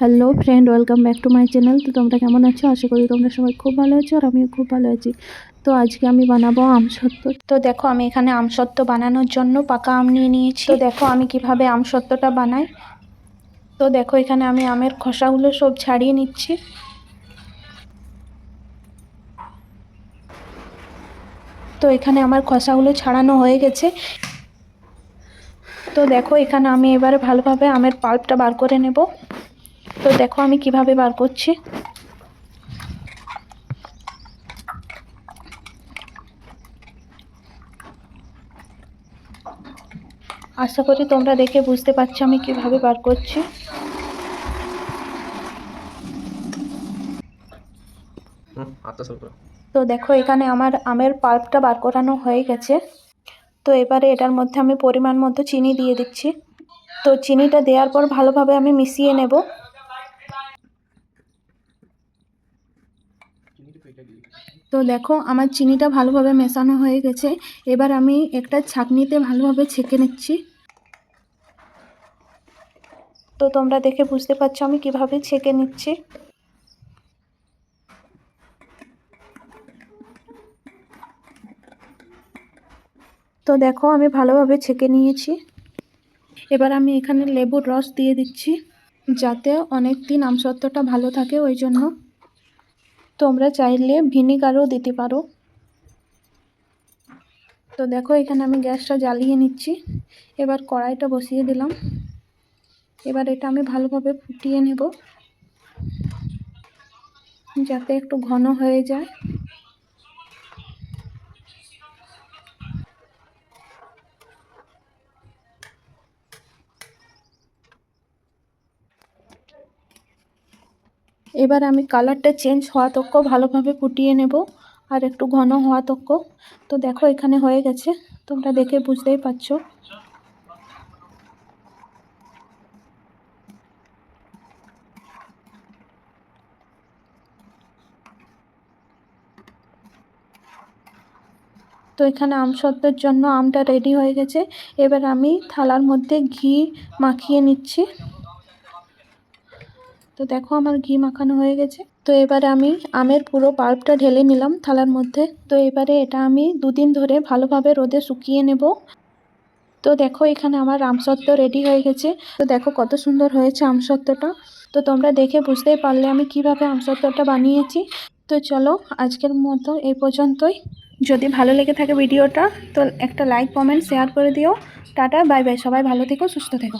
Hello friend, welcome back to my channel. তো তোমরা কেমন আছো? আশা করি তোমরা সবাই খুব ভালো আছো আর আমিও খুব ভালো আছি। তো আজকে আমি বানাবো আমসত্ত্ব। তো দেখো আমি এখানে আমসত্ত্ব বানানোর জন্য পাকা আম নিয়ে নিয়েছি। তো দেখো আমি কিভাবে আমসত্ত্বটা বানাই। তো দেখো এখানে আমি আমের খোসাগুলো সব ছাড়িয়ে নিচ্ছি। তো এখানে আমার খোসাগুলো ছাড়ানো হয়ে গেছে। তো দেখো এখানে আমি এবারে ভালোভাবে আমের পাল্পটা বার করে নেব। তো দেখো আমি কিভাবে বার করছি। আশা করি তোমরা দেখে বুঝতে পারছো আমি কিভাবে বার করছি। তো দেখো এখানে আমার আমের পাল্পটা বার করানো হয়ে গেছে। তো এবারে এটার মধ্যে আমি পরিমাণ মতো চিনি দিয়ে দিচ্ছি। তো চিনিটা দেওয়ার পর ভালোভাবে আমি মিশিয়ে নেব। তো দেখো আমার চিনিটা ভালোভাবে মেশানো হয়ে গেছে। এবার আমি একটা ছাঁকনিতে ভালোভাবে ছেঁকে নিচ্ছি। তো তোমরা দেখে বুঝতে পারছো আমি কিভাবে ছেঁকে নিচ্ছি। তো দেখো আমি ভালোভাবে ছেঁকে নিয়েছি। এবার আমি এখানে লেবুর রস দিয়ে দিচ্ছি, যাতে অনেক দিন আমসত্ত্বটা ভালো থাকে ওই জন্য। তোমরা চাইলে ভিনিগারও দিতে পারো। তো দেখো এখানে আমি গ্যাসটা জ্বালিয়ে নিচ্ছি। এবার কড়াইটা বসিয়ে দিলাম। এবার এটা আমি ভালোভাবে ফুটিয়ে নেব, যাতে একটু ঘন হয়ে যায়। এবার আমি কালারটা চেঞ্জ হওয়া তক্ক ভালোভাবে ফুটিয়ে নেব, আর একটু ঘন হওয়া তক্ক। তো দেখো এখানে হয়ে গেছে, তোমরা দেখে বুঝতেই পারছো। তো এখানে আমসত্ত্বের জন্য আমটা রেডি হয়ে গেছে। এবার আমি থালার মধ্যে ঘি মাখিয়ে নিচ্ছি। তো দেখো আমার ঘি মাখানো হয়ে গেছে। তো এবারে আমি আমের পুরো পাল্পটা ঢেলে নিলাম থালার মধ্যে। তো এবারে এটা আমি দুদিন ধরে ভালোভাবে রোদে শুকিয়ে নেব। তো দেখো এখানে আমার আমসত্ত্ব রেডি হয়ে গেছে। তো দেখো কত সুন্দর হয়েছে আমসত্ত্বটা। তো তোমরা দেখে বুঝতেই পারলে আমি কিভাবে আমসত্ত্বটা বানিয়েছি। তো চলো আজকের মতো এই পর্যন্তই। যদি ভালো লেগে থাকে ভিডিওটা তো একটা লাইক, কমেন্ট, শেয়ার করে দিও। টাটা, বাই বাই, সবাই ভালো থেকো, সুস্থ থেকো।